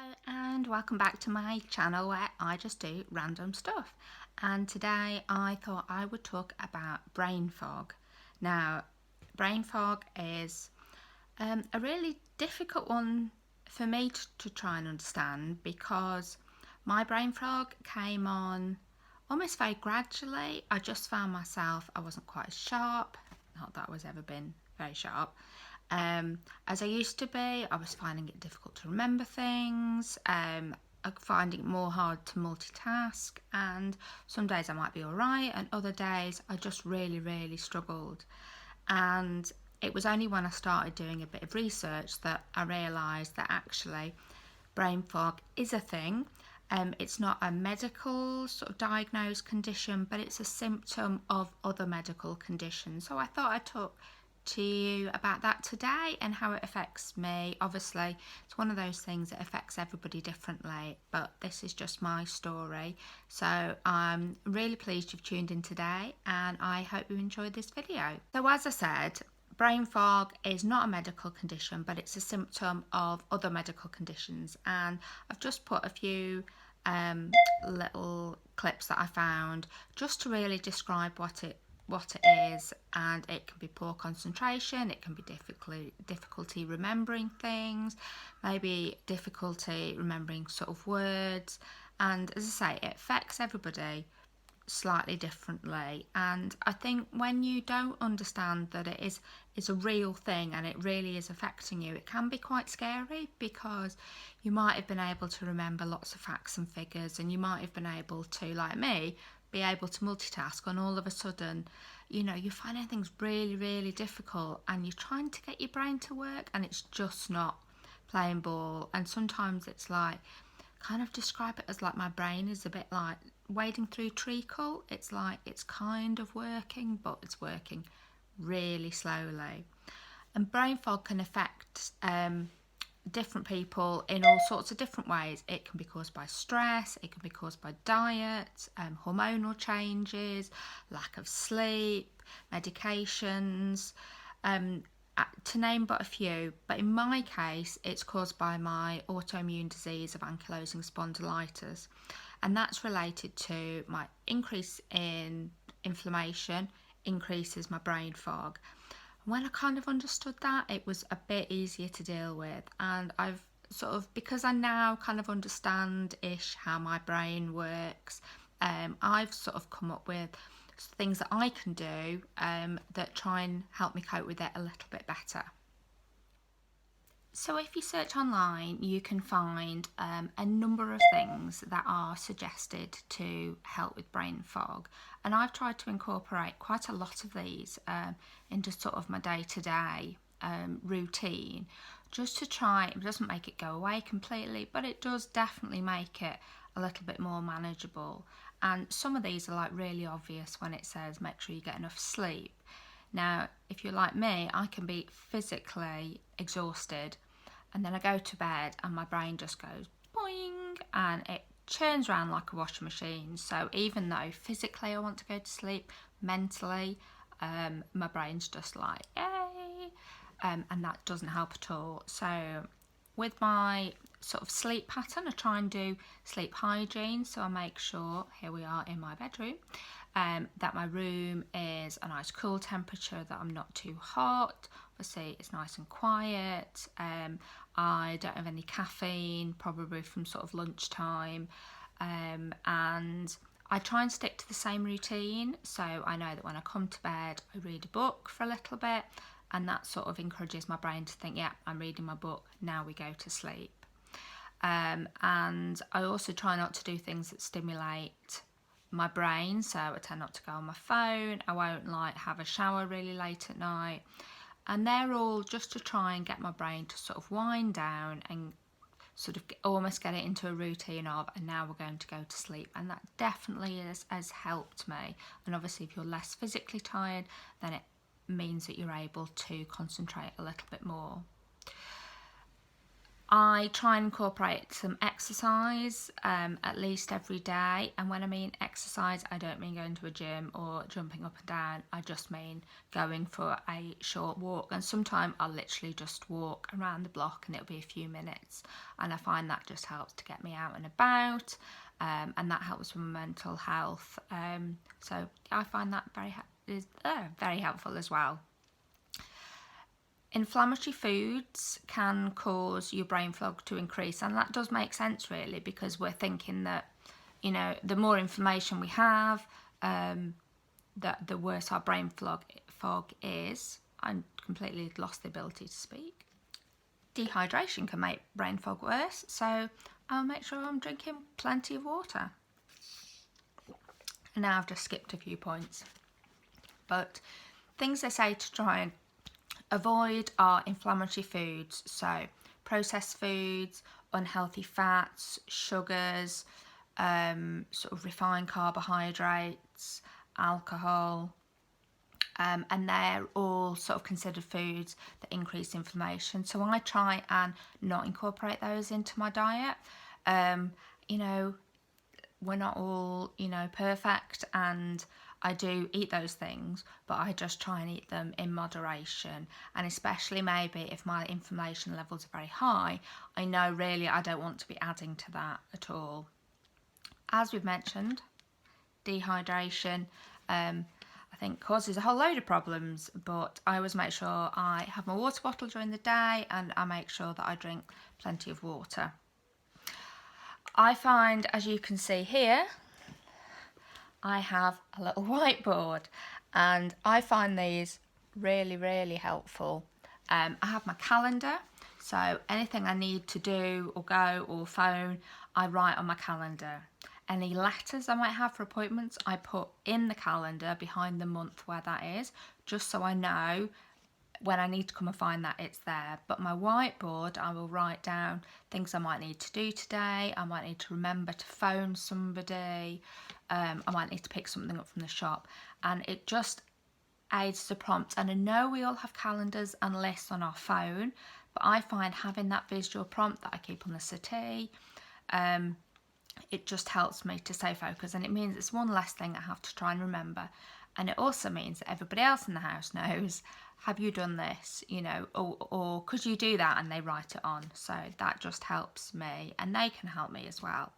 Hello and welcome back to my channel where I just do random stuff, and today I thought I would talk about brain fog. Now, brain fog is a really difficult one for me to try and understand, because my brain fog came on almost very gradually. I just found myself, I wasn't quite as sharp, not that I was ever been very sharp, as I used to be. I was finding it difficult to remember things, finding it more hard to multitask, and some days I might be alright and other days I just really struggled. And it was only when I started doing a bit of research that I realised that actually brain fog is a thing. It's not a medical sort of diagnosed condition, but it's a symptom of other medical conditions. So I thought I'd talk to you about that today and how it affects me. Obviously, it's one of those things that affects everybody differently, but this is just my story. So I'm really pleased you've tuned in today, and I hope you enjoyed this video. So as I said, brain fog is not a medical condition, but it's a symptom of other medical conditions, and I've just put a few little clips that I found just to really describe what it is. And it can be poor concentration, it can be difficulty remembering things, maybe difficulty remembering sort of words, and as I say, it affects everybody slightly differently. And I think when you don't understand that it is a real thing and it really is affecting you, it can be quite scary, because you might have been able to remember lots of facts and figures, and you might have been able to, like me, be able to multitask, and all of a sudden, you know, you're finding things really difficult and you're trying to get your brain to work and it's just not playing ball. And sometimes it's like, kind of describe it as like my brain is a bit like wading through treacle. It's like it's kind of working, but it's working really slowly. And brain fog can affect different people in all sorts of different ways. It can be caused by stress, it can be caused by diet, hormonal changes, lack of sleep, medications, to name but a few. But in my case, it's caused by my autoimmune disease of Ankylosing Spondylitis, and that's related to my increase in inflammation increases my brain fog. When I kind of understood that, it was a bit easier to deal with, and I've sort of, because I now kind of understand-ish how my brain works, I've sort of come up with things that I can do that try and help me cope with it a little bit better. So if you search online, you can find a number of things that are suggested to help with brain fog, and I've tried to incorporate quite a lot of these into sort of my day-to-day routine, just to try. It doesn't make it go away completely, but it does definitely make it a little bit more manageable. And some of these are like really obvious when it says make sure you get enough sleep. Now, if you're like me, I can be physically exhausted, and then I go to bed and my brain just goes boing and it churns around like a washing machine. So even though physically I want to go to sleep, mentally my brain's just like yay, and that doesn't help at all. So with my sort of sleep pattern, I try and do sleep hygiene. So I make sure, here we are in my bedroom, that my room is a nice cool temperature, that I'm not too hot. Obviously it's nice and quiet. I don't have any caffeine, probably from sort of lunchtime, and I try and stick to the same routine. So I know that when I come to bed, I read a book for a little bit, and that sort of encourages my brain to think, yeah, I'm reading my book, now we go to sleep. And I also try not to do things that stimulate my brain, so I tend not to go on my phone. I won't like have a shower really late at night, and they're all just to try and get my brain to sort of wind down and sort of almost get it into a routine of, and now we're going to go to sleep. And that definitely has helped me. And obviously if you're less physically tired, then it means that you're able to concentrate a little bit more. I try and incorporate some exercise at least every day, and when I mean exercise, I don't mean going to a gym or jumping up and down. I just mean going for a short walk, and sometimes I'll literally just walk around the block and it'll be a few minutes, and I find that just helps to get me out and about, and that helps with my mental health. So I find that very helpful as well. Inflammatory foods can cause your brain fog to increase, and that does make sense really, because we're thinking that, you know, the more inflammation we have, the worse our brain fog is. I completely lost the ability to speak. Dehydration can make brain fog worse, so I'll make sure I'm drinking plenty of water. And now I've just skipped a few points, but things they say to try and avoid are inflammatory foods, so processed foods, unhealthy fats, sugars, sort of refined carbohydrates, alcohol, and they're all sort of considered foods that increase inflammation. So I try and not incorporate those into my diet. You know, we're not all, you know, perfect, and I do eat those things, but I just try and eat them in moderation, and especially maybe if my inflammation levels are very high, I know really I don't want to be adding to that at all. As we've mentioned, dehydration I think causes a whole load of problems, but I always make sure I have my water bottle during the day, and I make sure that I drink plenty of water. I find, as you can see here, I have a little whiteboard, and I find these really helpful. I have my calendar, so anything I need to do or go or phone, I write on my calendar. Any letters I might have for appointments, I put in the calendar behind the month where that is, just so I know when I need to come and find that it's there. But my whiteboard, I will write down things I might need to do today. I might need to remember to phone somebody. I might need to pick something up from the shop, and it just aids the prompt. And I know we all have calendars and lists on our phone, but I find having that visual prompt that I keep on the settee, it just helps me to stay focused, and it means it's one less thing I have to try and remember. And it also means that everybody else in the house knows, have you done this, you know, or could you do that, and they write it on. So that just helps me, and they can help me as well.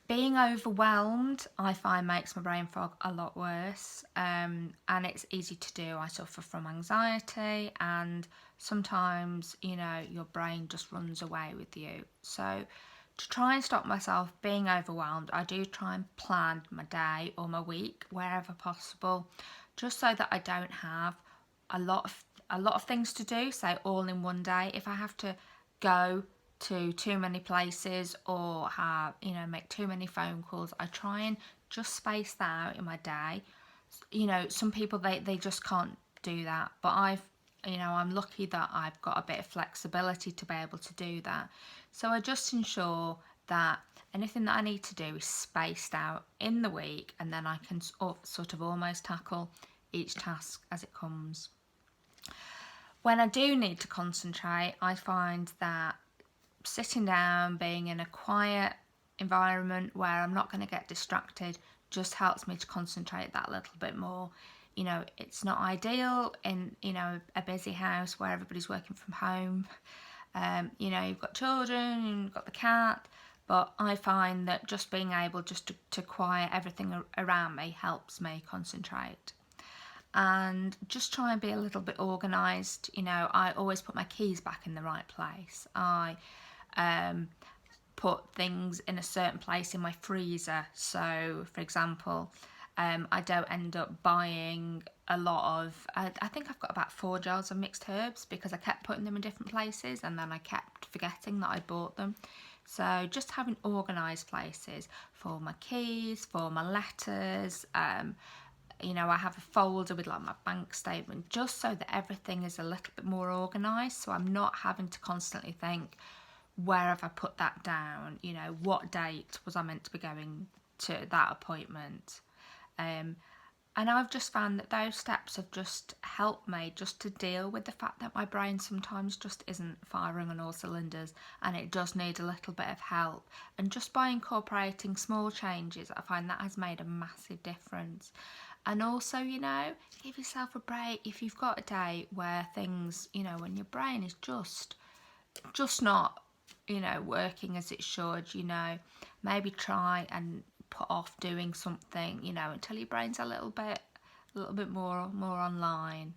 Being overwhelmed, I find, makes my brain fog a lot worse, and it's easy to do. I suffer from anxiety, and sometimes, you know, your brain just runs away with you. So to try and stop myself being overwhelmed, I do try and plan my day or my week wherever possible, just so that I don't have a lot of things to do, say all in one day. If I have to go to too many places or have, you know, make too many phone calls, I try and just space that out in my day. You know, some people they just can't do that, but I'm lucky that I've got a bit of flexibility to be able to do that. So I just ensure that anything that I need to do is spaced out in the week, and then I can sort of almost tackle each task as it comes. When I do need to concentrate, I find that sitting down, being in a quiet environment where I'm not going to get distracted, just helps me to concentrate that little bit more. You know, it's not ideal in, you know, a busy house where everybody's working from home. You know, you've got children, you've got the cat, but I find that just being able just to quiet everything around me helps me concentrate. And just try and be a little bit organised. You know, I always put my keys back in the right place. I put things in a certain place in my freezer. So, for example, I don't end up buying a lot of, I think I've got about 4 jars of mixed herbs, because I kept putting them in different places and then I kept forgetting that I bought them. So just having organised places for my keys, for my letters, you know, I have a folder with like my bank statement, just so that everything is a little bit more organised, so I'm not having to constantly think, where have I put that down? You know, what date was I meant to be going to that appointment? And I've just found that those steps have just helped me just to deal with the fact that my brain sometimes just isn't firing on all cylinders and it does need a little bit of help. And just by incorporating small changes, I find that has made a massive difference. And also, you know, give yourself a break if you've got a day where things, you know, when your brain is just not, you know, working as it should, you know, maybe try and put off doing something, you know, until your brain's a little bit more online.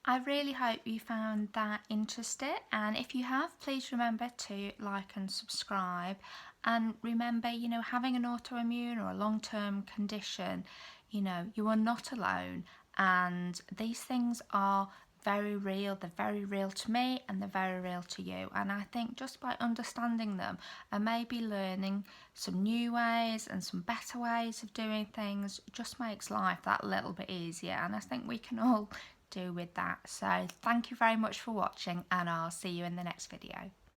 I really hope you found that interesting, and if you have, please remember to like and subscribe. And remember, you know, having an autoimmune or a long-term condition, you know, you are not alone, and these things are very real. They're very real to me and they're very real to you, and I think just by understanding them and maybe learning some new ways and some better ways of doing things just makes life that little bit easier, and I think we can all do with that. So thank you very much for watching, and I'll see you in the next video.